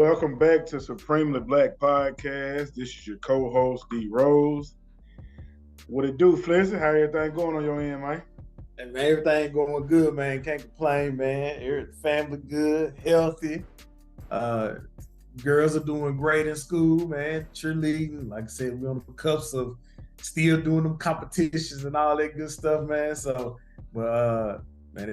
Welcome back to Supremely Black Podcast. This is your co-host, D Rose. What it do, Flizzy? How everything going on your end, man? Hey, man, everything going good, man. Can't complain, man. Family good, healthy. Girls are doing great in school, man. Cheerleading. Like I said, we're on the cusp of still doing them competitions and all that good stuff, man. So, man,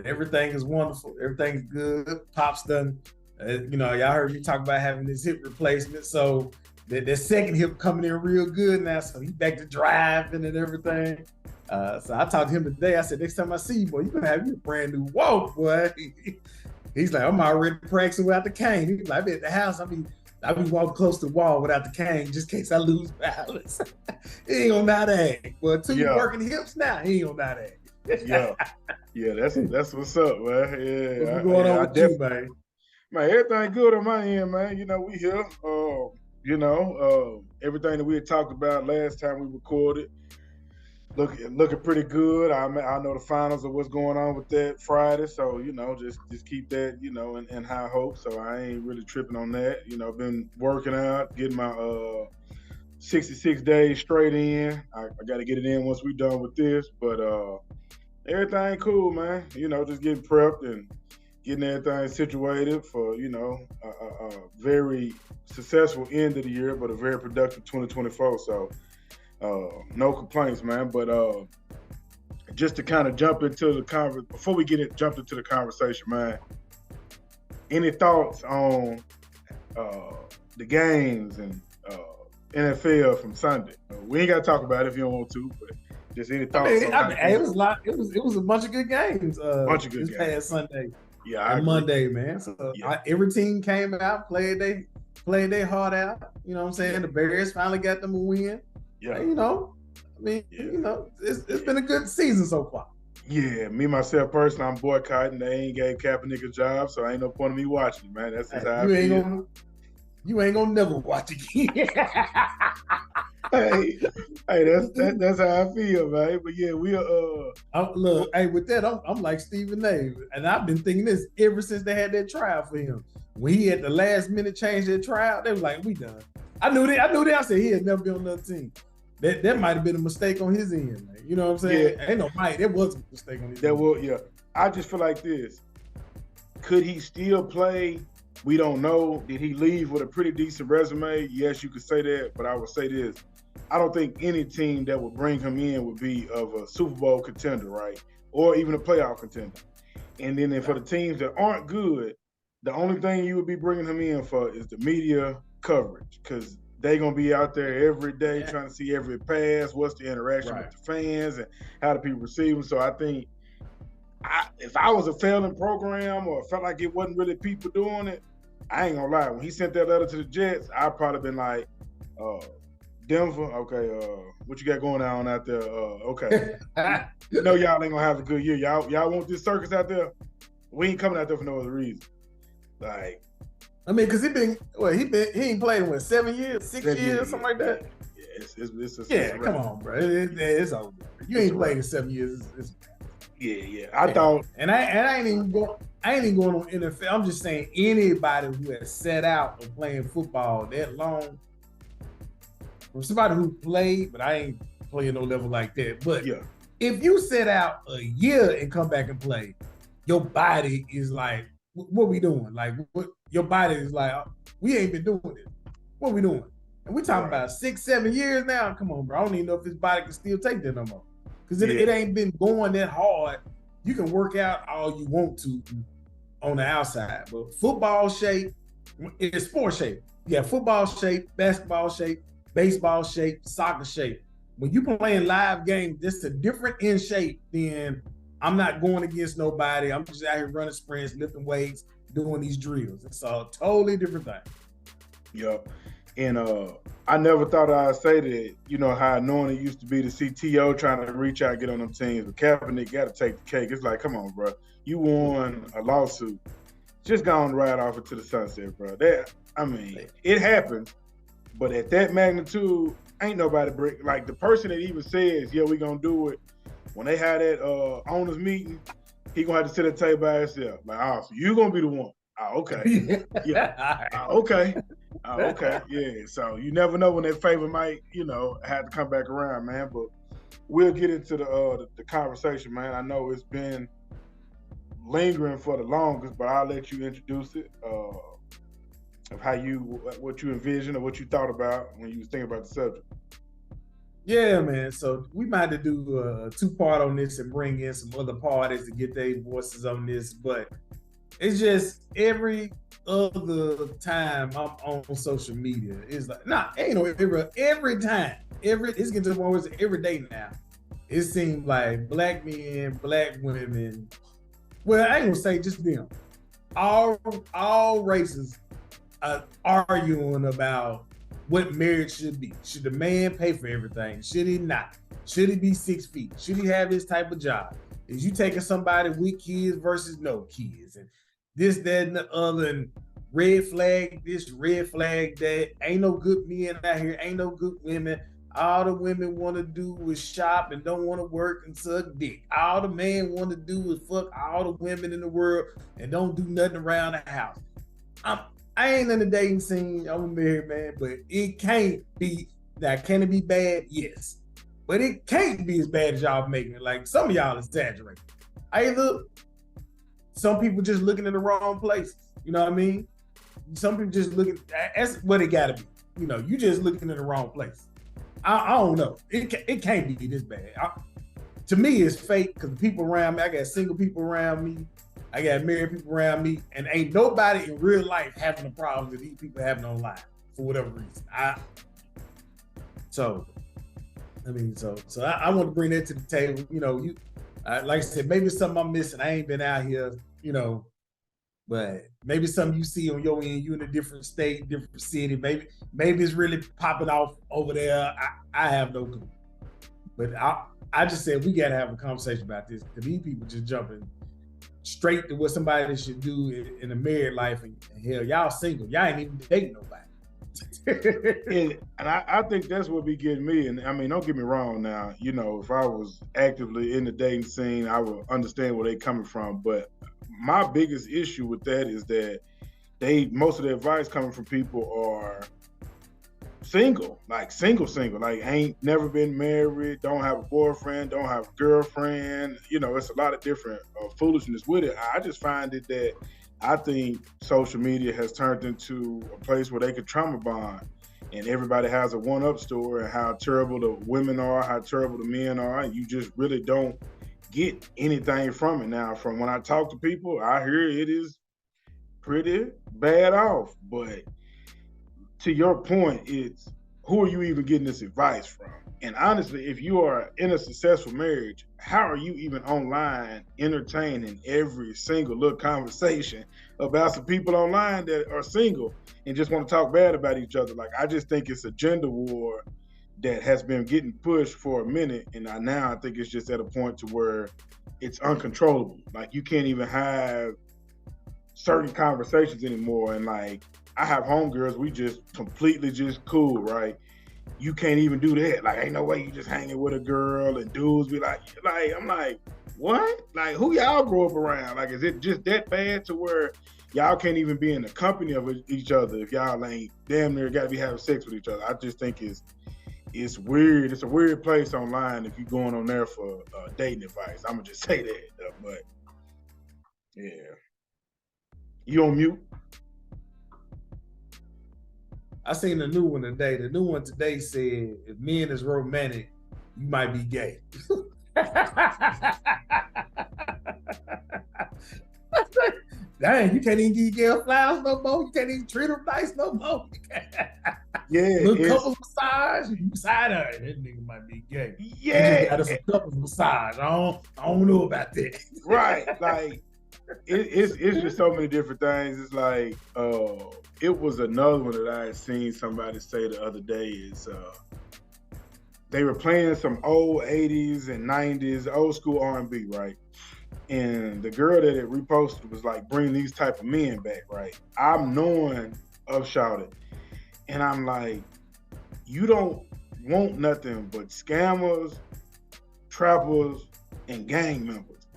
everything is wonderful. Everything's good. Pop's done. Y'all heard me talk about having this hip replacement. So that second hip coming in real good now. So he's back to driving and everything. So I talked to him today. I said, next time I see you, boy, you're going to have your brand new walk, boy. He's like, I'm already practicing without the cane. He's like, at the house, I be walking close to the wall without the cane just in case I lose balance. He ain't gonna know how to act. Well, until you working hips now, he ain't gonna know how to act. yeah, that's what's up, man. Yeah, what's going on with you, man? Man, everything good on my end, man. You know, we here. Everything that we had talked about last time we recorded, looking pretty good. I know the finals of what's going on with that Friday, so just keep that in high hope. So I ain't really tripping on that. Been working out, getting my 66 days straight in. I got to get it in once we're done with this, but everything cool, man. Just getting prepped and getting everything situated for a very successful end of the year, but a very productive 2024. So. No complaints, man. But just to kind of jump into the conversation, before we jump into the conversation, man, any thoughts on the games and NFL from Sunday? We ain't got to talk about it if you don't want to, but just any thoughts? It was a lot. It was a bunch of good games. This past Sunday. Yeah, and Monday, man. So every team came out, played their heart out. You know what I'm saying? The Bears finally got them a win. Yeah, it's been a good season so far. Yeah, me myself personally, I'm boycotting. They ain't gave Kaepernick a job, so ain't no point in me watching it, man. That's just how I feel. You ain't gonna never watch again. hey, that's how I feel, man. But yeah, we are. Look, with that, I'm like Stephen A. And I've been thinking this ever since they had that trial for him. When he at the last minute changed their trial, they was like, "We done." I knew that. I said he had never been on another team. That might have been a mistake on his end, man. You know what I'm saying? Yeah. Ain't no might. It was a mistake on his end. Yeah. I just feel like this. Could he still play? We don't know. Did he leave with a pretty decent resume? Yes, you could say that, but I would say this. I don't think any team that would bring him in would be of a Super Bowl contender, right? Or even a playoff contender. And then for the teams that aren't good, the only thing you would be bringing him in for is the media coverage, because they're going to be out there every day trying to see every pass, what's the interaction with the fans, and how do people receive them. So I think if I was a failing program or felt like it wasn't really people doing it, I ain't going to lie. When he sent that letter to the Jets, I'd probably been like, Denver, okay, what you got going on out there? Okay. Y'all ain't going to have a good year. Y'all want this circus out there? We ain't coming out there for no other reason. Like, because he ain't played in 7 years, 6 years, something like that. It's come on, bro. It's over. You ain't played in 7 years. I thought, and I ain't even going on NFL. I'm just saying anybody who has set out of playing football that long, from somebody who played, but I ain't playing no level like that. But if you set out a year and come back and play, your body is like, what we doing? Like, what your body is like, we ain't been doing it. What we doing? And we talking about 6, 7 years now. Come on, bro. I don't even know if his body can still take that no more. Because it ain't been going that hard. You can work out all you want to on the outside. But football shape is sports shape. You got football shape, basketball shape, baseball shape, soccer shape. When you playing live games, this is a different in shape than I'm not going against nobody. I'm just out here running sprints, lifting weights, doing these drills. It's a totally different thing. Yep. And I never thought I'd say that, how annoying it used to be to see T.O. trying to reach out and get on them teams. But Kaepernick got to take the cake. It's like, come on, bro. You won a lawsuit. Just go on right off into the sunset, bro. It happened. But at that magnitude, ain't nobody break. Like, the person that even says, yeah, we going to do it, when they had that owners meeting, he gonna have to sit at the table by himself. Like, so you gonna be the one. Oh, okay. Yeah. Okay. Okay. Yeah. So you never know when that favor might, have to come back around, man. But we'll get into the conversation, man. I know it's been lingering for the longest, but I'll let you introduce it. Of what you envisioned or what you thought about when you was thinking about the subject. Yeah, man. So we might have to do a two-part on this and bring in some other parties to get their voices on this. But it's just every other time I'm on social media, it's like, ain't no every time. It's getting to the point where it's every day now. It seems like black men, black women, well, I ain't gonna say just them. All races arguing about what marriage should be. Should the man pay for everything? Should he not? Should he be 6 feet? Should he have this type of job? Is you taking somebody with kids versus no kids? And this, that, and the other, and red flag this, red flag that. Ain't no good men out here. Ain't no good women. All the women want to do is shop and don't want to work and suck dick. All the man want to do is fuck all the women in the world and don't do nothing around the house. I ain't in the dating scene. I'm a married man, but it can't be. Now, can it be bad? Yes. But it can't be as bad as y'all making it. Like, some of y'all exaggerate. Hey, look, some people just looking in the wrong places. You know what I mean? Some people just looking, that's what it gotta be. You just looking in the wrong place. I don't know. It can't be this bad. To me, it's fake because the people around me, I got single people around me, I got married people around me, and ain't nobody in real life having a problem that these people having online for whatever reason. So I want to bring that to the table. Like I said, maybe it's something I'm missing. I ain't been out here, but maybe something you see on your end. You in a different state, different city. Maybe it's really popping off over there. I have no clue. But I just said we got to have a conversation about this because these people just jumping straight to what somebody should do in a married life, and hell, y'all single, y'all ain't even dating nobody. and I think that's what be getting me. And I mean, don't get me wrong. Now, if I was actively in the dating scene, I would understand where they coming from. But my biggest issue with that is that most of the advice coming from people are single, like single, like ain't never been married, don't have a boyfriend, don't have a girlfriend. It's a lot of different foolishness with it. I just find it that I think social media has turned into a place where they could trauma bond, and everybody has a one-up story and how terrible the women are, how terrible the men are, and you just really don't get anything from it. Now, from when I talk to people, I hear it is pretty bad off, but to your point, it's who are you even getting this advice from? And honestly, if you are in a successful marriage, how are you even online entertaining every single little conversation about some people online that are single and just want to talk bad about each other? Like, I just think it's a gender war that has been getting pushed for a minute. And now I think it's just at a point to where it's uncontrollable. Like, you can't even have certain conversations anymore. And like, I have homegirls, we just completely just cool, right? You can't even do that. Like, ain't no way you just hanging with a girl and dudes be like, I'm like, what? Like, who y'all grow up around? Like, is it just that bad to where y'all can't even be in the company of each other if y'all ain't damn near got to be having sex with each other? I just think it's weird. It's a weird place online if you're going on there for dating advice. I'm gonna just say that, but yeah. You on mute? I seen a new one today. The new one today said, if men is romantic, you might be gay. Dang, you can't even give girl flowers no more. You can't even treat them nice no more. Yeah. Little couples massage, you beside her, that nigga might be gay. Yeah. You just got us a couples massage. I don't know about that. Right. Like, it's just so many different things. It's like, it was another one that I had seen somebody say the other day is they were playing some old 80s and 90s, old school R&B, right? And the girl that it reposted was like, bring these type of men back, right? I'm knowing of Shouted. And I'm like, you don't want nothing but scammers, trappers, and gang members.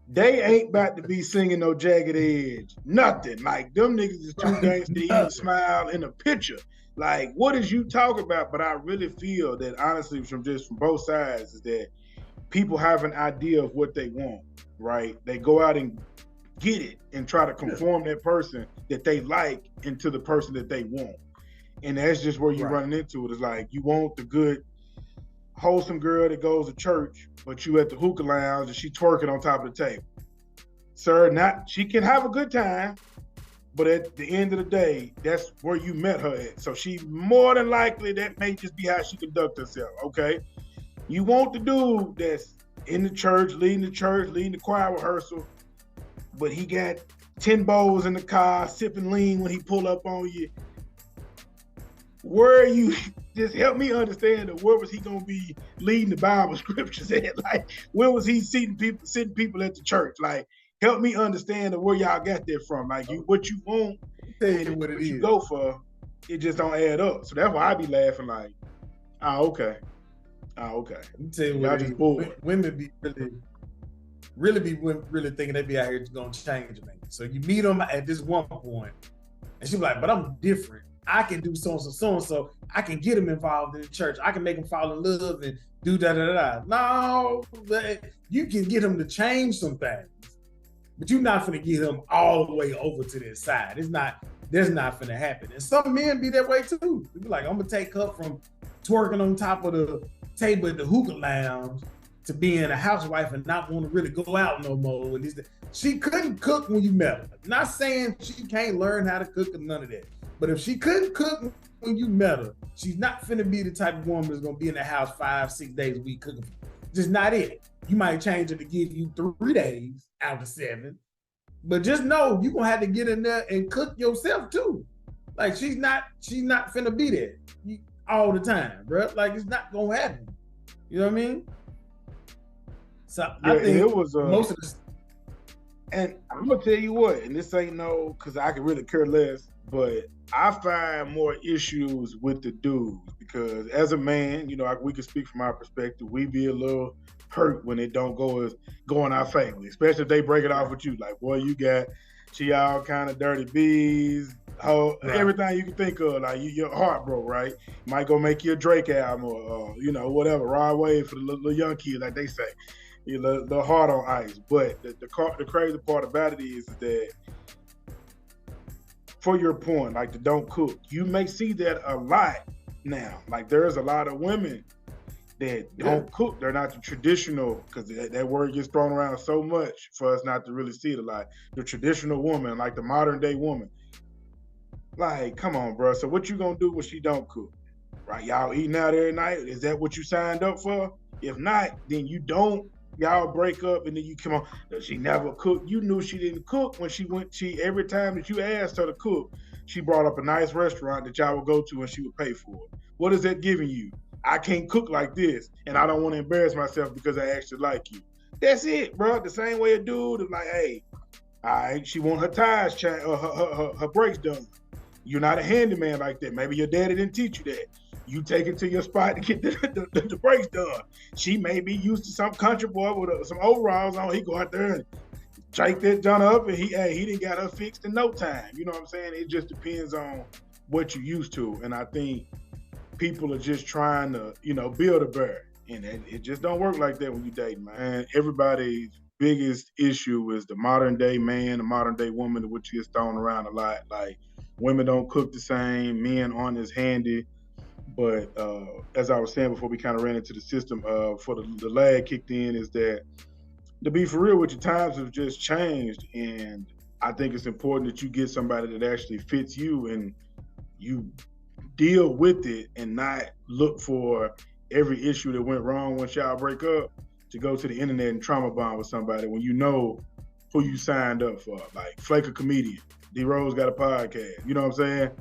They ain't about to be singing no Jagged Edge. Nothing. Like, them niggas is too gangster to even smile in a picture. Like, what is you talking about? But I really feel that, honestly, from both sides, is that people have an idea of what they want, right? They go out and get it and try to conform that person that they like into the person that they want. And that's just where you're running into it. It's like, you want the good, wholesome girl that goes to church, but you at the hookah lounge and she twerking on top of the table. Sir, she can have a good time, but at the end of the day, that's where you met her at. So she more than likely, that may just be how she conduct herself, okay? You want the dude that's in the church, leading the choir rehearsal, but he got 10 bowls in the car, sipping lean when he pull up on you. Where are you? Just help me understand where was he gonna be leading the Bible scriptures at? Like, where was he sitting people at the church? Like, help me understand where y'all got that from. Like, what you want and what you go for, it just don't add up. So that's why I be laughing like, okay. Let me tell you what it is. Women be really thinking they be out here gonna change, man. So you meet them at this one point, and she be like, but I'm different. I can do so-and-so. I can get them involved in the church. I can make them fall in love and do da-da-da-da. No, you can get them to change some things, but you're not gonna get them all the way over to their side. That's not gonna happen. And some men be that way too. They be like, I'm gonna take her from twerking on top of the table at the hookah lounge to being a housewife and not want to really go out no more. And she couldn't cook when you met her. Not saying she can't learn how to cook or none of that. But if she couldn't cook when you met her, she's not finna be the type of woman that's gonna be in the house 5-6 days a week cooking. Just not it. You might change her to give you 3 days out of 7. But just know you're gonna have to get in there and cook yourself too. Like, she's not finna be there all the time, bro. Like, it's not gonna happen. You know what I mean? So yeah, I think it was most of this. And I'm gonna tell you what, and this ain't because I could really care less, but I find more issues with the dudes because as a man, we can speak from our perspective. We be a little hurt when it don't go in our favor, especially if they break it off with you. Like, boy, she all kind of dirty bees, everything you can think of. Like, your heart broke, right? Might go make you a Drake album or whatever, Rod Wave for the little young kids, like they say. The heart on ice. But the crazy part about it is that, for your point, like the don't cook, you may see that a lot now. Like, there's a lot of women that don't cook. They're not the traditional, because that word gets thrown around so much for us not to really see it a lot. The traditional woman, like the modern day woman. Like, come on, bro. So what you gonna do when she don't cook? Right? Y'all eating out every night? Is that what you signed up for? If not, then y'all break up and then you come on. She never cooked. You knew she didn't cook when every time that you asked her to cook, she brought up a nice restaurant that y'all would go to and she would pay for it. What is that giving you? I can't cook like this and I don't want to embarrass myself because I actually like you. That's it, bro. The same way a dude is like, hey, all right, she want her tires changed or her brakes done. You're not a handyman like that. Maybe your daddy didn't teach you that. You take it to your spot to get the brakes done. She may be used to some country boy with some overalls on. He go out there and shake that John up, and he didn't got her fixed in no time. You know what I'm saying? It just depends on what you're used to. And I think people are just trying to, build a bear. And it just don't work like that when you date, man. Everybody's biggest issue is the modern day man, the modern day woman, which gets thrown around a lot. Like, women don't cook the same, men aren't as handy. But as I was saying before we kind of ran into the system, for the lag kicked in, is that, to be for real with you, times have just changed. And I think it's important that you get somebody that actually fits you and you deal with it and not look for every issue that went wrong once y'all break up to go to the internet and trauma bond with somebody when you know who you signed up for. Like Flake a comedian. D-Rose got a podcast. You know what I'm saying?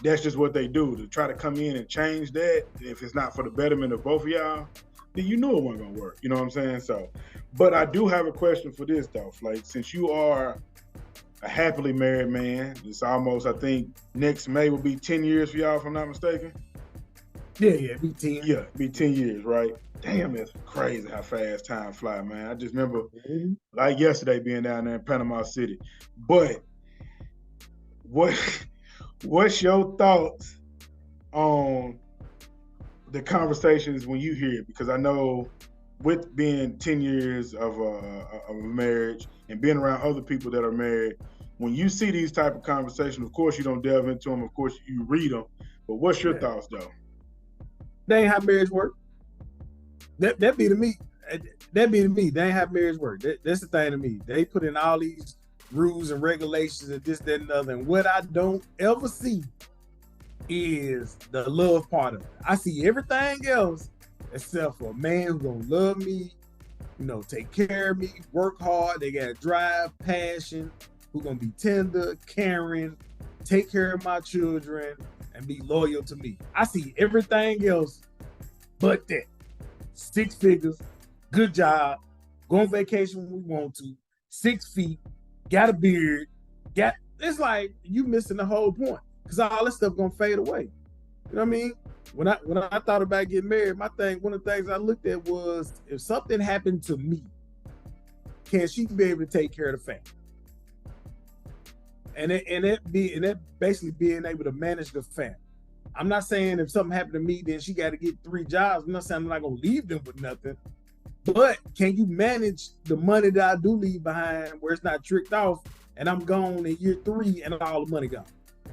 That's just what they do. To try to come in and change that, if it's not for the betterment of both of y'all, then you knew it wasn't gonna work. You know what I'm saying? So, but I do have a question for this though, Flake. Since you are a happily married man, it's almost, I think next May will be 10 years for y'all, if I'm not mistaken. Yeah, be 10. Yeah, be 10 years, right? Damn, it's crazy how fast time fly, man. I just remember like yesterday being down there in Panama City. But what what's your thoughts on the conversations when you hear it? Because I know with being 10 years of a marriage and being around other people that are married, when you see these type of conversations, of course you don't delve into them, of course you read them, but what's your thoughts though? They ain't how marriage work. That be to me. That be to me. They ain't how marriage work. That's the thing to me. They put in all these rules and regulations and this, that, and other. And what I don't ever see is the love part of it. I see everything else except for a man who's gonna love me, take care of me, work hard. They got drive, passion, who's gonna be tender, caring, take care of my children, and be loyal to me. I see everything else but that. 6 figures, good job, go on vacation when we want to, 6 feet, got a beard, it's like you missing the whole point. Because all this stuff gonna fade away. You know what I mean? When I thought about getting married, one of the things I looked at was, if something happened to me, can she be able to take care of the family? And that basically being able to manage the family. I'm not saying if something happened to me, then she got to get 3 jobs. I'm not saying I'm not gonna leave them with nothing. But can you manage the money that I do leave behind where it's not tricked off and I'm gone in year 3 and all the money gone?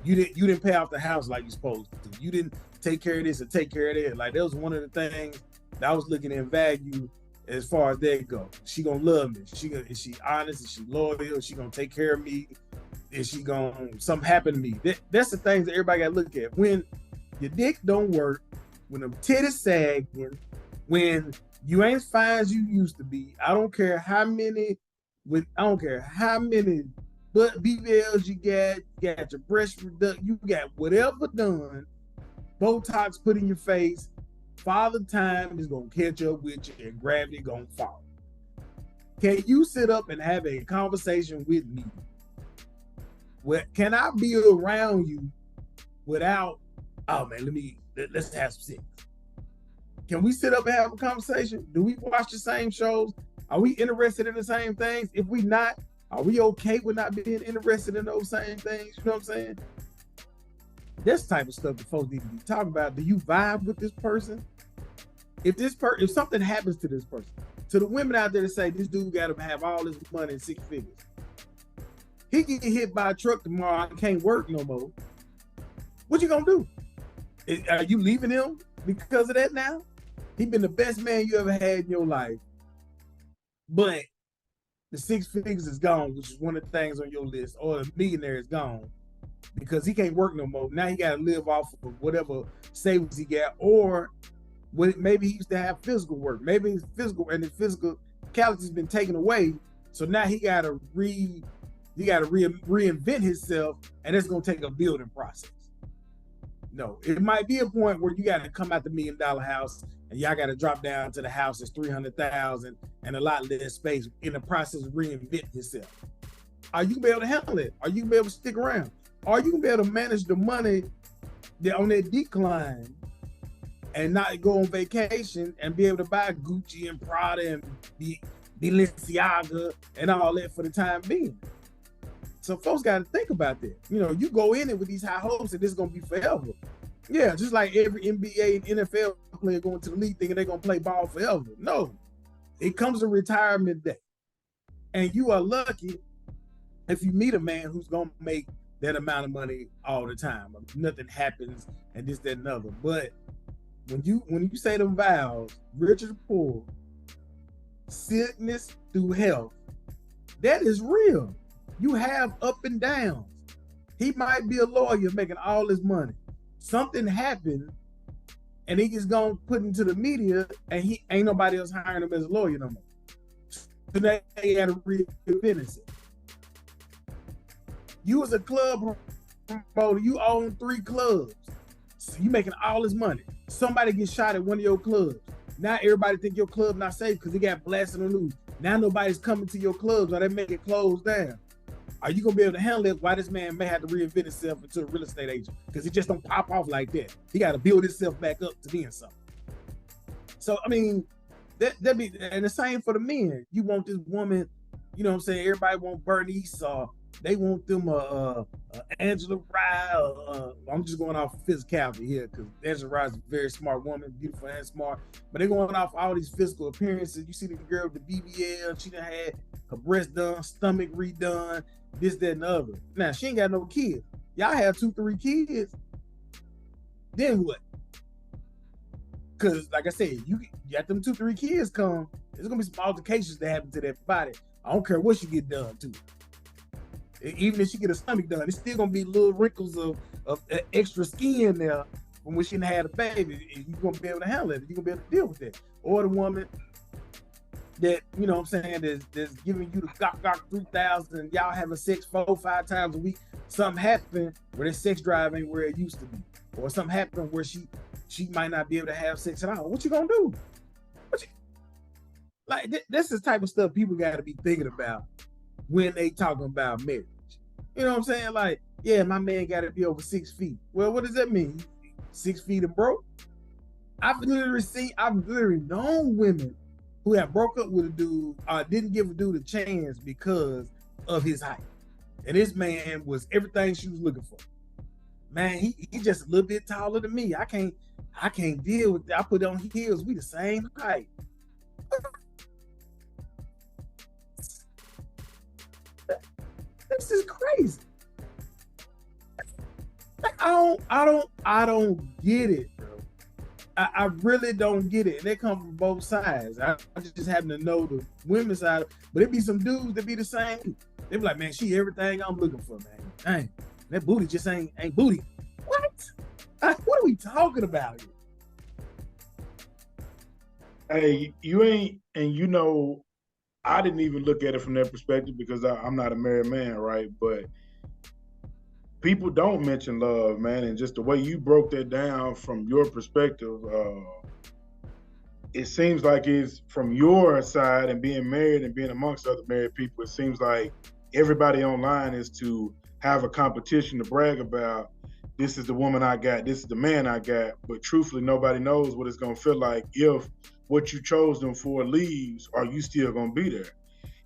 You didn't pay off the house like you're supposed to. You didn't take care of this or take care of that. Like, that was one of the things that I was looking at value as far as that go. She gonna love me. Is she honest? Is she loyal? Is she gonna take care of me? Is she gonna something happen to me? That's the things that everybody gotta look at. When your dick don't work, when them titties sagging, when you ain't as fine as you used to be. I don't care how many but BBLs you got your breast reduction, you got whatever done, Botox put in your face, Father Time is gonna catch up with you and gravity gonna fall. Can you sit up and have a conversation with me? Can I be around you without, oh man, let's have some sex? Can we sit up and have a conversation? Do we watch the same shows? Are we interested in the same things? If we not, are we okay with not being interested in those same things? You know what I'm saying? This type of stuff the folks need to be talking about. Do you vibe with this person? If something happens to this person, to the women out there that say this dude got to have all this money in 6 figures, he get hit by a truck tomorrow and can't work no more. What you gonna do? Are you leaving him because of that now? He been the best man you ever had in your life, but the 6 figures is gone, which is one of the things on your list, or the millionaire is gone because he can't work no more. Now he got to live off of whatever savings he got, or maybe he used to have physical work. Maybe his physical physicality has been taken away, so now he got to reinvent himself, and it's gonna take a building process. No, it might be a point where you got to come out the $1 million house and y'all got to drop down to the house that's $300,000 and a lot less space in the process of reinventing yourself. Are you gonna be able to handle it? Are you gonna be able to stick around? Are you gonna be able to manage the money that on that decline and not go on vacation and be able to buy Gucci and Prada and Balenciaga and all that for the time being? So folks got to think about that. You go in it with these high hopes and this is going to be forever. Yeah, just like every NBA and NFL player going to the league thinking they're going to play ball forever. No, it comes to retirement day. And you are lucky if you meet a man who's going to make that amount of money all the time. Nothing happens and this, that, and other. But when you say them vows, rich or poor, sickness through health, that is real. You have up and downs. He might be a lawyer making all this money. Something happened and he gets gone put into the media and he ain't nobody else hiring him as a lawyer no more. So now he had to reinvent himself. You was a club promoter, you own 3 clubs. So you making all this money. Somebody gets shot at one of your clubs. Now everybody think your club not safe because it got blasted on the news. Now nobody's coming to your clubs or they make it close down. Are you gonna be able to handle it? Why this man may have to reinvent himself into a real estate agent? Because he just don't pop off like that. He got to build himself back up to being something. So I mean, that be, and the same for the men. You want this woman, you know what I'm saying? Everybody want Bernice, or they want them Angela Rye. I'm just going off physicality here because Angela Rye is a very smart woman, beautiful and smart. But they're going off all these physical appearances. You see the girl with the BBL, she done had her breast done, stomach redone, this, that, and the other. Now she ain't got no kids. Y'all have 2-3 kids. Then what? Because like I said, you got them 2-3 kids come, there's gonna be some altercations that happen to that body. I don't care what she get done to. Even if she get a stomach done, it's still gonna be little wrinkles of extra skin there from when she done had a baby. You're gonna be able to handle it. You're gonna be able to deal with it. Or the woman that, you know what I'm saying, that's giving you the gok 3000, y'all having sex 4-5 times a week. Something happened where their sex drive ain't where it used to be. Or something happened where she might not be able to have sex at all. What you gonna do? This is the type of stuff people got to be thinking about when they talking about marriage. You know what I'm saying? Like, yeah, my man got to be over 6 feet. Well, what does that mean? 6 feet and broke? I've literally known women who have broke up with a dude, didn't give a dude a chance because of his height. And this man was everything she was looking for. Man, he just a little bit taller than me. I can't deal with that. I put on heels. We the same height. This is crazy. I don't get it, bro. I really don't get it. And they come from both sides. I just happen to know the women's side, but it be some dudes that be the same. They be like, man, she everything I'm looking for, man. Dang, that booty just ain't booty. What? What are we talking about here? Hey, you ain't, and you know, I didn't even look at it from that perspective because I'm not a married man, right? But people don't mention love, man, and just the way you broke that down from your perspective, it seems like it's from your side and being married and being amongst other married people, it seems like everybody online is to have a competition to brag about. This is the woman I got, this is the man I got, but truthfully, nobody knows what it's gonna feel like if what you chose them for leaves, are you still gonna be there?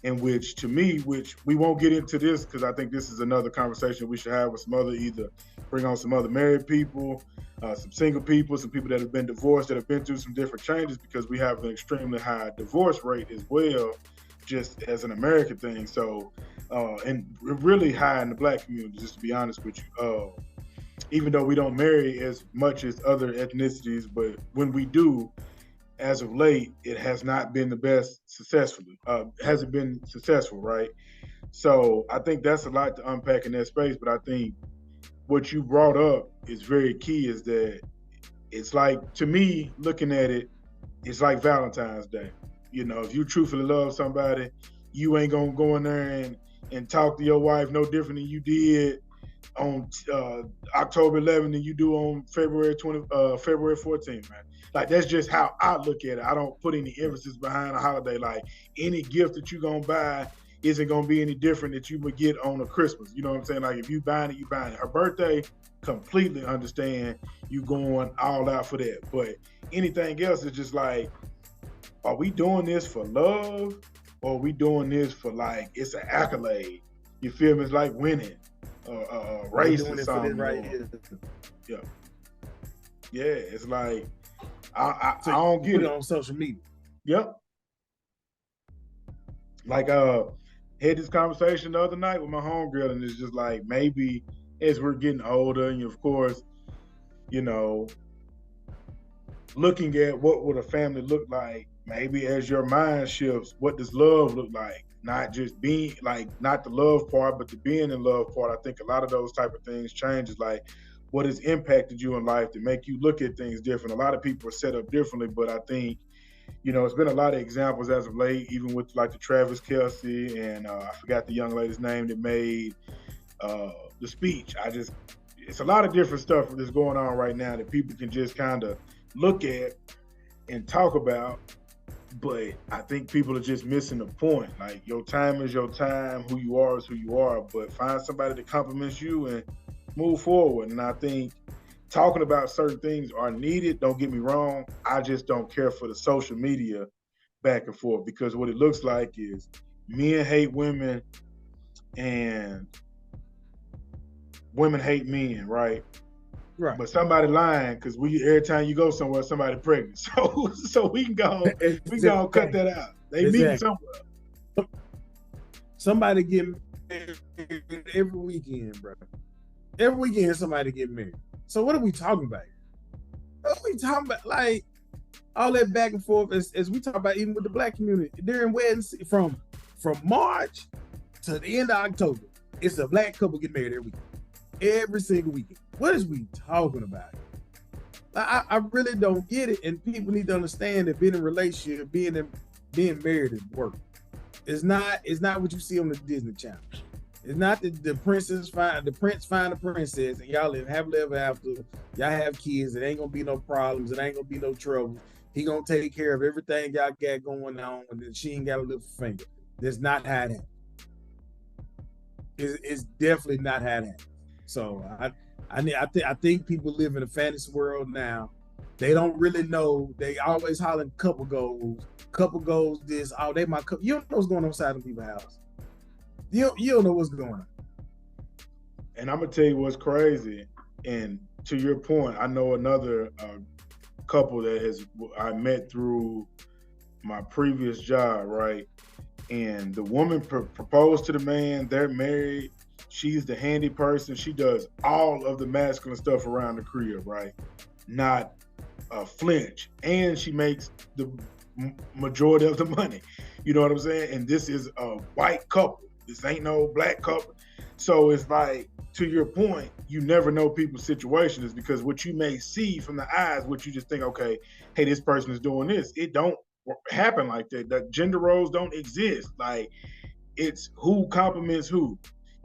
In which, to me, which we won't get into this because I think this is another conversation we should have with some other, either bring on some other married people, some single people, some people that have been divorced, that have been through some different changes, because we have an extremely high divorce rate as well, just as an American thing. So, and really high in the Black community, just to be honest with you. Even though we don't marry as much as other ethnicities, but when we do, as of late, it has not been the best successfully. Hasn't been successful, right? So I think that's a lot to unpack in that space. But I think what you brought up is very key, is that it's like, to me, looking at it, it's like Valentine's Day. You know, if you truthfully love somebody, you ain't gonna go in there and talk to your wife no different than you did on October 11th than you do on February 14th, man. Like, that's just how I look at it. I don't put any emphasis behind a holiday. Like, any gift that you're gonna buy isn't gonna be any different that you would get on a Christmas. You know what I'm saying? Like, if you buying it, you buying it. Her birthday, completely understand you going all out for that. But anything else is just like, are we doing this for love, or are we doing this for, like, it's an accolade? You feel me? It's like winning a race or something. Right here. Yeah. Yeah, it's like, I don't get it. On social media. Yep. Like, had this conversation the other night with my homegirl, and it's just like, maybe as we're getting older, and of course, you know, looking at what would a family look like, maybe as your mind shifts, what does love look like? Not just being, like, not the love part, but the being in love part. I think a lot of those type of things changes, like, what has impacted you in life to make you look at things different. A lot of people are set up differently, but I think, you know, it's been a lot of examples as of late, even with like the Travis Kelce and I forgot the young lady's name that made the speech. It's a lot of different stuff that's going on right now that people can just kind of look at and talk about But I think people are just missing the point. Like, your time is your time, who you are is who you are, but find somebody that compliments you and move forward. And I think talking about certain things are needed, don't get me wrong. I just don't care for the social media back and forth, because what it looks like is men hate women and women hate men, right? Right. But somebody lying, because every time you go somewhere, somebody pregnant. So we can go cut that out. They meeting somewhere. Somebody get married every weekend, bro. Every weekend somebody get married. So what are we talking about? What are we talking about? Like, all that back and forth as we talk about, even with the Black community during weddings, from March to the end of October, it's a Black couple get married every single weekend. What is we talking about? I really don't get it, and people need to understand that being in a relationship, being married is work. It's not what you see on the Disney Channel. It's not that the prince find the princess and y'all live happily ever after. Y'all have kids. It ain't gonna be no problems. It ain't gonna be no trouble. He gonna take care of everything y'all got going on, and then she ain't got to lift a finger. That's not how it happens. It's definitely not how it happens. So I think people live in a fantasy world now. They don't really know. They always hollering couple goals this. Oh, they my couple. You don't know what's going on inside of people's house. You don't know what's going on. And I'm gonna tell you what's crazy. And to your point, I know another couple that I met through my previous job, right? And the woman proposed to the man. They're married. She's the handy person. She does all of the masculine stuff around the crib, right? Not flinch. And she makes the majority of the money. You know what I'm saying? And this is a white couple. This ain't no Black couple. So it's like, to your point, you never know people's situations, because what you may see from the eyes, what you just think, okay, hey, this person is doing this. It don't happen like that. That gender roles don't exist. Like, it's who compliments who.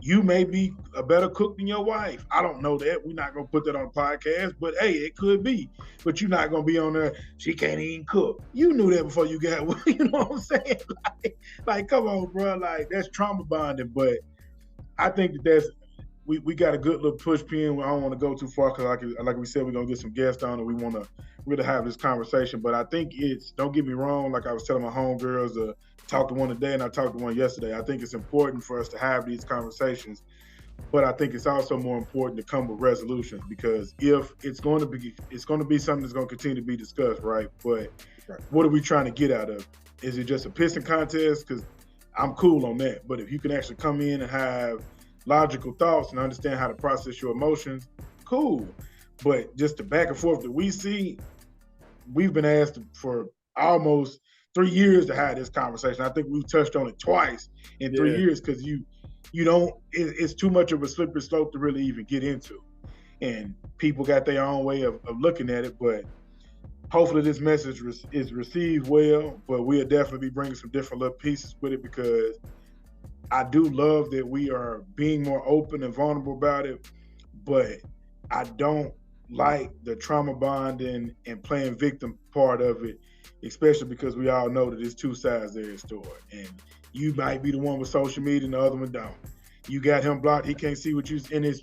You may be a better cook than your wife. I don't know that. We're not going to put that on a podcast, but hey, it could be. But you're not going to be on there, she can't even cook. You knew that before you got, you know what I'm saying? Like, come on, bro. Like, that's trauma bonding. But I think that we got a good little push pin. I don't want to go too far, because like we said, we're going to get some guests on and we want to really have this conversation. But I think don't get me wrong, like I was telling my homegirls, talked to one today and I talked to one yesterday. I think it's important for us to have these conversations, but I think it's also more important to come with resolutions, because if it's going to be something that's going to continue to be discussed, right? But what are we trying to get out of it? Is it just a pissing contest? Because I'm cool on that. But if you can actually come in and have logical thoughts and understand how to process your emotions, cool. But just the back and forth that we see, we've been asked for almost 3 years to have this conversation. I think we've touched on it twice in 3 years, because it's too much of a slippery slope to really even get into. And people got their own way of looking at it, but hopefully this message is received well. But we'll definitely be bringing some different little pieces with it, because I do love that we are being more open and vulnerable about it, but I don't like the trauma bonding and playing victim part of it, especially because we all know that there's two sides to this story. And you might be the one with social media and the other one don't. You got him blocked, he can't see what you, and it's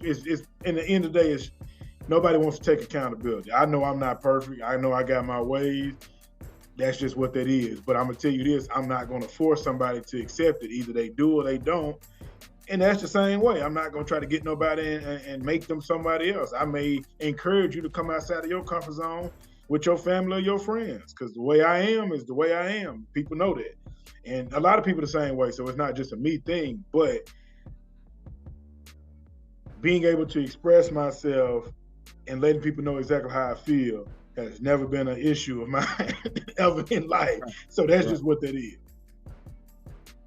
in the end of the day, nobody wants to take accountability. I know I'm not perfect. I know I got my ways. That's just what that is. But I'm going to tell you this, I'm not going to force somebody to accept it. Either they do or they don't. And that's the same way. I'm not going to try to get nobody and make them somebody else. I may encourage you to come outside of your comfort zone with your family or your friends, because the way I am is the way I am. People know that. And a lot of people the same way. So it's not just a me thing, but being able to express myself and letting people know exactly how I feel has never been an issue of mine ever in life. So that's just what that is.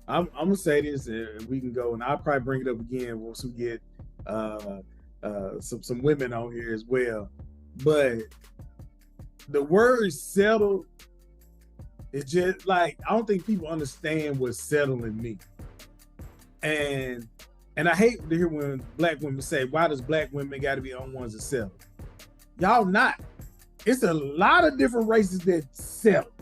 I'm gonna say this, and we can go, and I'll probably bring it up again once we get some women on here as well. But the word settle is just like, I don't think people understand what settling means. And I hate to hear when Black women say, why does Black women got to be the only ones that settle? Y'all not. It's a lot of different races that settle.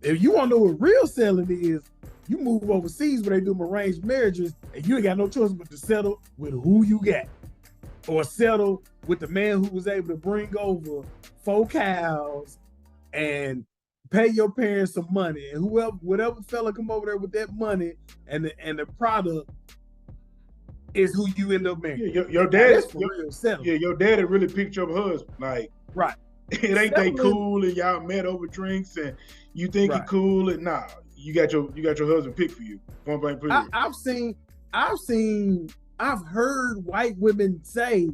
If you want to know what real selling is, you move overseas where they do arranged marriages, and you ain't got no choice but to settle with who you got, or settle with the man who was able to bring over 4 cows and pay your parents some money, and whatever fella come over there with that money and the product is who you end up marrying. Yeah, your dad, real settling. Yeah, your daddy really picked your husband. Like, right. It ain't they cool and y'all met over drinks and you think he cool and nah. You got your husband picked for you. Point blank period. I've heard white women say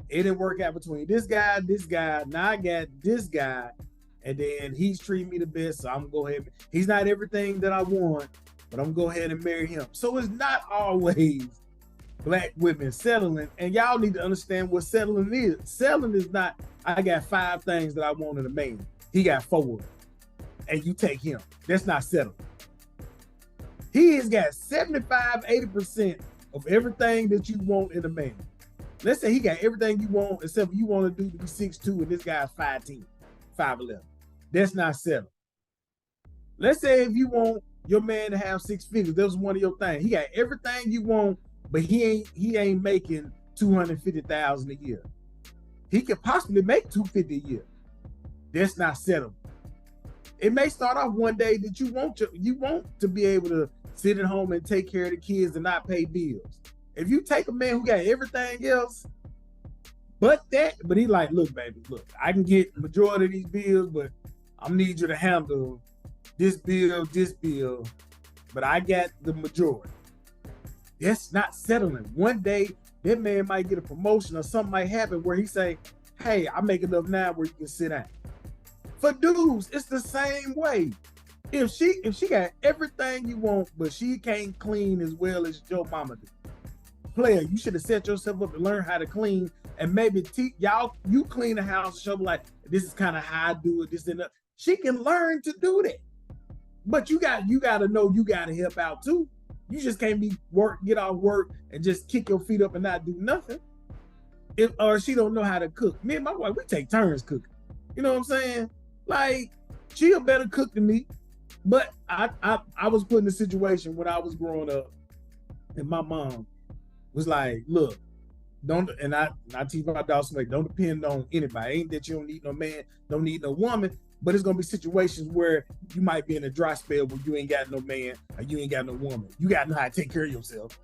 it didn't work out between this guy. Now I got this guy, and then he's treating me the best, so I'm gonna go ahead. He's not everything that I want, but I'm gonna go ahead and marry him. So it's not always Black women settling, and y'all need to understand what settling is. Settling is not, I got 5 things that I want in a man. He got 4, and you take him. That's not settling. He has got 75-80% of everything that you want in a man. Let's say he got everything you want, except for you want a dude to be 6'2", and this guy's 5'10", 5'11". That's not settling. Let's say if you want your man to have 6 figures, that was one of your things. He got everything you want, but he ain't making $250,000 a year. He could possibly make $250 a year. That's not settling. It may start off one day that you want to be able to sit at home and take care of the kids and not pay bills. If you take a man who got everything else, but he like, look, baby, look, I can get the majority of these bills, but I need you to handle this bill, but I got the majority. That's not settling. One day, that man might get a promotion or something might happen where he say, hey, I make enough now where you can sit down. For dudes, it's the same way. If she got everything you want, but she can't clean as well as your mama do. Player, you should have set yourself up to learn how to clean, and maybe you clean the house, show like, this is kind of how I do it, this and that. She can learn to do that. But you got to know you got to help out too. You just can't get off work and just kick your feet up and not do nothing. Or she don't know how to cook. Me and my wife, we take turns cooking. You know what I'm saying? Like, she a better cook than me. But I was put in a situation when I was growing up, and my mom was like, look, and I teach my daughter, like, don't depend on anybody. Ain't that you don't need no man, don't need no woman. But it's gonna be situations where you might be in a dry spell where you ain't got no man or you ain't got no woman. You gotta know how to take care of yourself.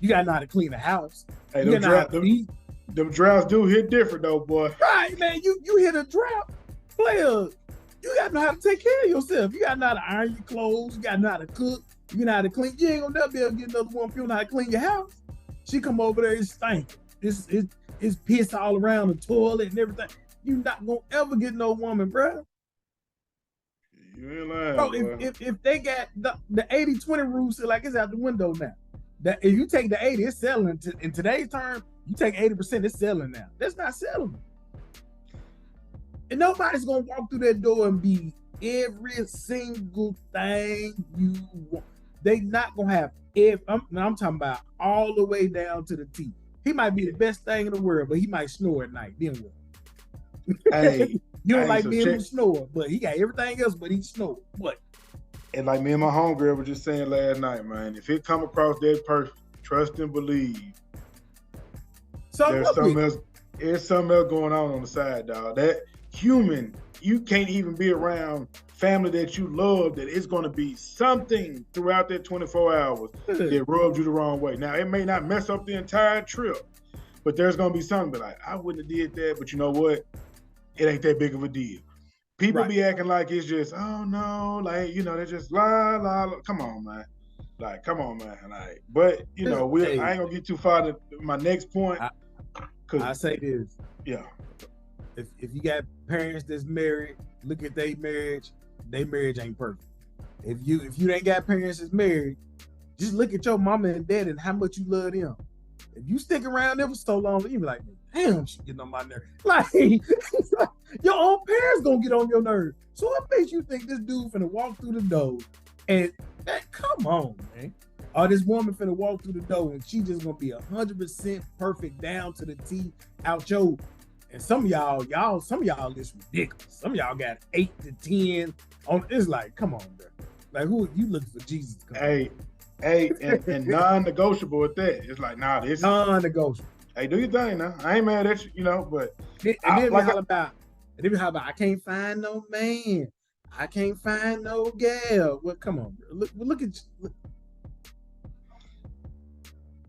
You gotta know how to clean the house. Hey, them droughts do hit different though, boy. Right, man. You hit a drought, player. You gotta know how to take care of yourself. You gotta know how to iron your clothes. You gotta know how to cook. You know how to clean. You ain't gonna never be able to get another woman if you don't know how to clean your house. She come over there, it's stinking. It's piss all around the toilet and everything. You not gonna ever get no woman, bro. You ain't lying, bro. If they got the 80-20 rule, so like it's out the window now. That if you take the 80, it's selling. In today's term, you take 80%, it's selling now. That's not selling. And nobody's gonna walk through that door and be every single thing you want. They not gonna have I'm talking about all the way down to the T. He might be the best thing in the world, but he might snore at night. Then what? Hey, you don't like being able to snore, but he got everything else, but he snore. What? And like me and my homegirl were just saying last night, man, if it come across that perfect, trust and believe. There's something else going on the side, dog. That human, you can't even be around family that you love, that it's going to be something throughout that 24 hours that rubs you the wrong way. Now, it may not mess up the entire trip, but there's going to be something, but like, I wouldn't have did that, but you know what? It ain't that big of a deal. People be acting like it's just, oh no, like, you know, they're just la, la, la. Come on, man. Like, come on, man. Like, but, you know, I ain't going to get too far to my next point. I say this. Yeah. If you got parents that's married, look at their marriage ain't perfect. If you ain't got parents that's married, just look at your mama and dad and how much you love them. If you stick around there for so long, you be like, damn, she getting on my nerves. Like, your own parents gonna get on your nerves. So what makes you think this dude finna walk through the door and come on, man. Or this woman finna walk through the door and she just gonna be 100% perfect down to the T out your, And some of y'all is ridiculous. Some of y'all got 8 to 10 on. It's like, come on, bro. Like, who you looking for Jesus to come? Hey, and non-negotiable at that. It's like, nah, this non-negotiable. Hey, do your thing now. I ain't mad at you, but and then like how about I can't find no man. I can't find no gal. Well, come on, bro. Look at you.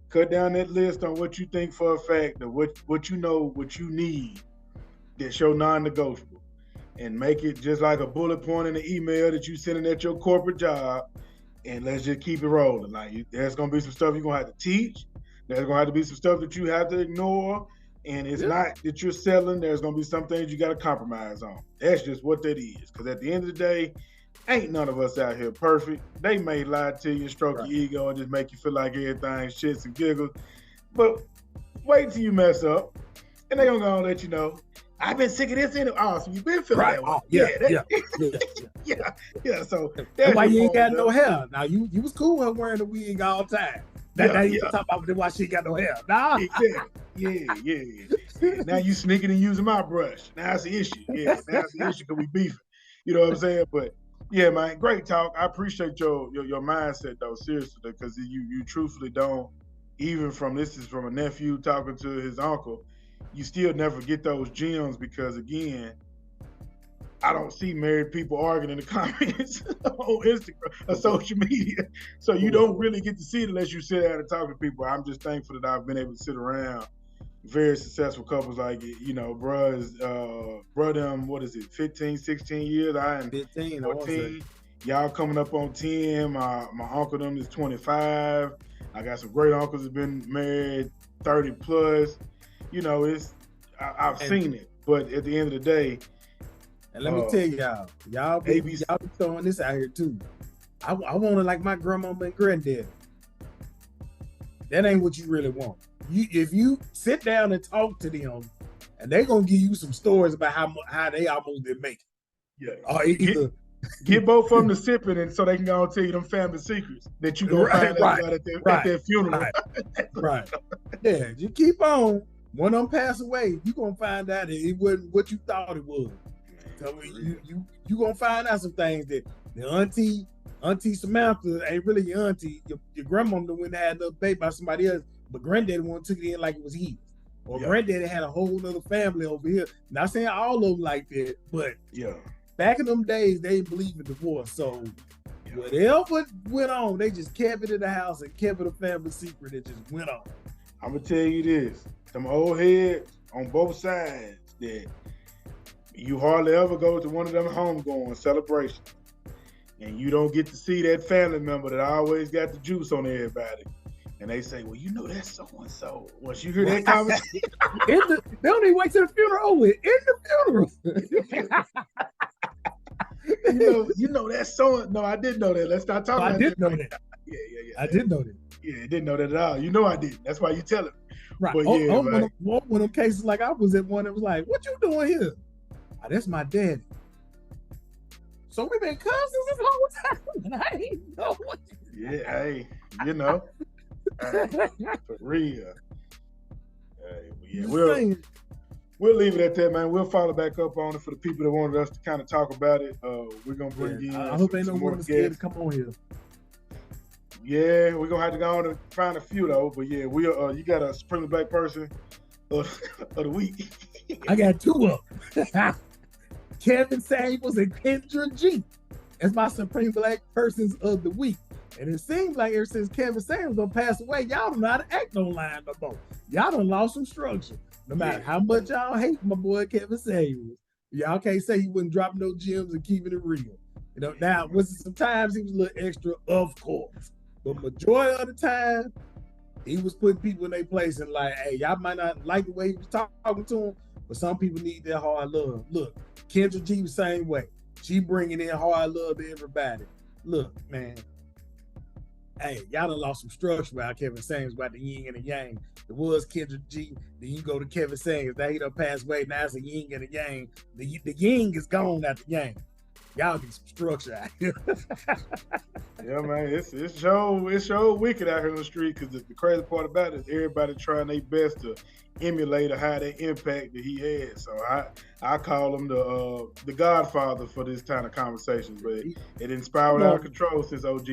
Cut down that list on what you think for a fact of what you know, what you need that's your non-negotiable, and make it just like a bullet point in the email that you sending at your corporate job, and let's just keep it rolling. Like, there's gonna be some stuff you're gonna have to teach. There's gonna have to be some stuff that you have to ignore, and it's not that you're selling. There's gonna be some things you got to compromise on. That's just what that is. Because at the end of the day, ain't none of us out here perfect. They may lie to you, stroke your ego, and just make you feel like everything's shits and giggles. But wait till you mess up, and they're gonna go and let you know, I've been sick of this anyway. Oh, so you've been feeling that way. Yeah. So that's why you ain't got no hair. Now you was cool with wearing the wig all the time. You talk about why she ain't got no hair. Nah. Yeah. Now you sneaking and using my brush. Now it's the issue. Yeah, now it's the issue because we beefing. You know what I'm saying? But yeah, man, great talk. I appreciate your mindset though, seriously, because you truthfully don't, even this is from a nephew talking to his uncle, you still never get those gems because, again, I don't see married people arguing in the comments on Instagram or social media. So you don't really get to see it unless you sit down and talk to people. I'm just thankful that I've been able to sit around very successful couples like, them, what is it, 15, 16 years? I am 15, 14. Y'all coming up on 10. My uncle them is 25. I got some great uncles that have been married 30 plus. I've seen it, but at the end of the day, and let me tell y'all be throwing this out here too. I want it like my grandmama and granddad. That ain't what you really want. If you sit down and talk to them, and they're gonna give you some stories about how they almost didn't make it. Yeah. Or get both of them to sipping, and so they can go and tell you them family secrets that you gonna find out about at their funeral. Right. Yeah, you keep on. When them pass away, you gonna find out that it wasn't what you thought it was. So you gonna find out some things that the auntie Samantha ain't really your auntie. Your grandmama went and had another baby by somebody else, but granddaddy took it in like it was his. Or granddaddy had a whole other family over here. Not saying all of them like that, but back in them days, they didn't believe in divorce. So whatever went on, they just kept it in the house and kept it a family secret. It just went on. I'm gonna tell you this. Some old heads on both sides that you hardly ever go to one of them homegoing celebrations, and you don't get to see that family member that always got the juice on everybody. And they say, well, that's so-and-so. Once you hear that conversation. They don't even wait till the funeral over. In the funeral. That's so. No, I didn't know that. Let's not talk about that. I did know that. Yeah. I did know that. Yeah, I didn't know that at all. I didn't. That's why you tell him. Right. But one of them cases, like I was at one that was like, what you doing here? Oh, that's my daddy. So we've been cousins this whole time, and I ain't know what you Yeah, hey, for real. Hey, we'll leave it at that, man. We'll follow back up on it for the people that wanted us to kind of talk about it. We're gonna bring in. I hope ain't no one scared to come on here. Yeah, we're gonna have to go on and find a few though. But yeah, you got a Supreme Black person of the week. I got 2 of them. Kevin Samuels and Kendra G. As my Supreme Black persons of the week. And it seems like ever since Kevin Samuels done passed away, y'all don't know how to act online no more. Y'all done lost some structure. No matter how much y'all hate my boy Kevin Samuels, y'all can't say he wouldn't drop no gems and keeping it real. Now, sometimes he was a little extra, of course. But majority of the time, he was putting people in their place and like, hey, y'all might not like the way he was talking to them, but some people need that hard love. Look, Kendra G was the same way. She bringing in hard love to everybody. Look, man. Hey, y'all done lost some structure about Kevin Samuels, about the yin and the yang. It was Kendra G. Then you go to Kevin Samuels. Now he done passed away. Now it's a yin and a yang. The yin is gone out the yang. Y'all need some structure out here. Yeah, man, it's so wicked out here on the street because the crazy part about it is everybody trying their best to emulate or have that impact that he had. So I call him the Godfather for this kind of conversation, but it inspired out of control since OG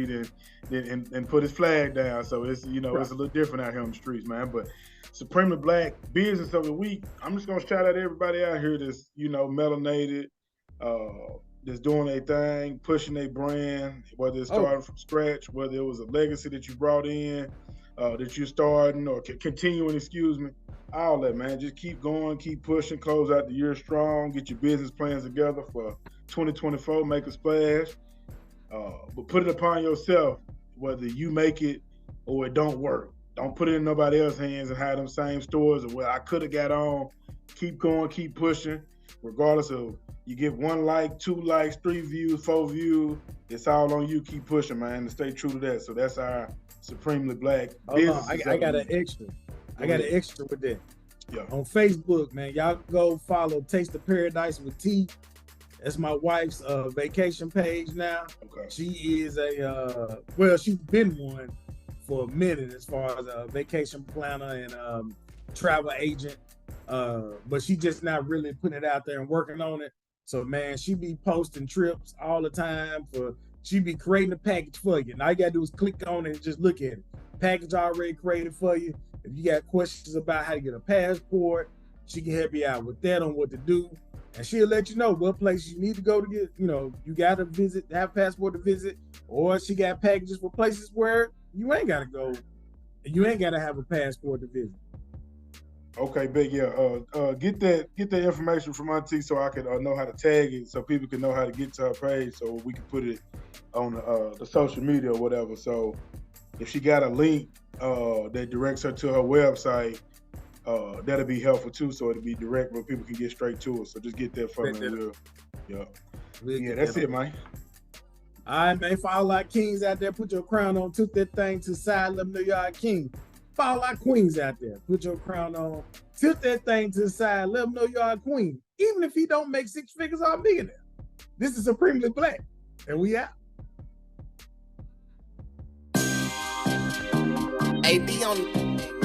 then put his flag down. So it's it's a little different out here on the streets, man. But Supremely Black Business of the Week, I'm just gonna shout out everybody out here that's melanated. That's doing a thing, pushing a brand, whether it's starting from scratch, whether it was a legacy that you brought in, that you're starting or continuing, all that, man. Just keep going, keep pushing, close out the year strong, get your business plans together for 2024, make a splash. But put it upon yourself, whether you make it or it don't work. Don't put it in nobody else's hands and have them same stories of, well, I could have got on. Keep going, keep pushing, regardless of you get 1 like, 2 likes, 3 views, 4 views. It's all on you. Keep pushing, man, and stay true to that. So that's our Supremely Black business. I got an extra. I got an extra with that. Yeah. On Facebook, man, y'all go follow Taste of Paradise with T. That's my wife's vacation page now. Okay. She is she's been one for a minute as far as a vacation planner and travel agent. But she just not really putting it out there and working on it. So, man, she be posting trips all the time. She be creating a package for you. And all you got to do is click on it and just look at it. Package already created for you. If you got questions about how to get a passport, she can help you out with that on what to do. And she'll let you know what places you need to go to get, you got to visit, have a passport to visit. Or she got packages for places where you ain't got to go. You ain't got to have a passport to visit. Okay, big, yeah. Get that information from Auntie so I can know how to tag it, so people can know how to get to her page, so we can put it on the social media or whatever. So if she got a link that directs her to her website, that'll be helpful too. So it'll be direct where people can get straight to it. So just get that for me. Yeah, that's it, man. All right, man. For all our kings out there, put your crown on, took that thing to the side, let them know you're our king. For all our queens out there, put your crown on, tilt that thing to the side, let them know you're a queen. Even if he don't make 6 figures or a millionaire. This is Supremely Black, and we out. AB on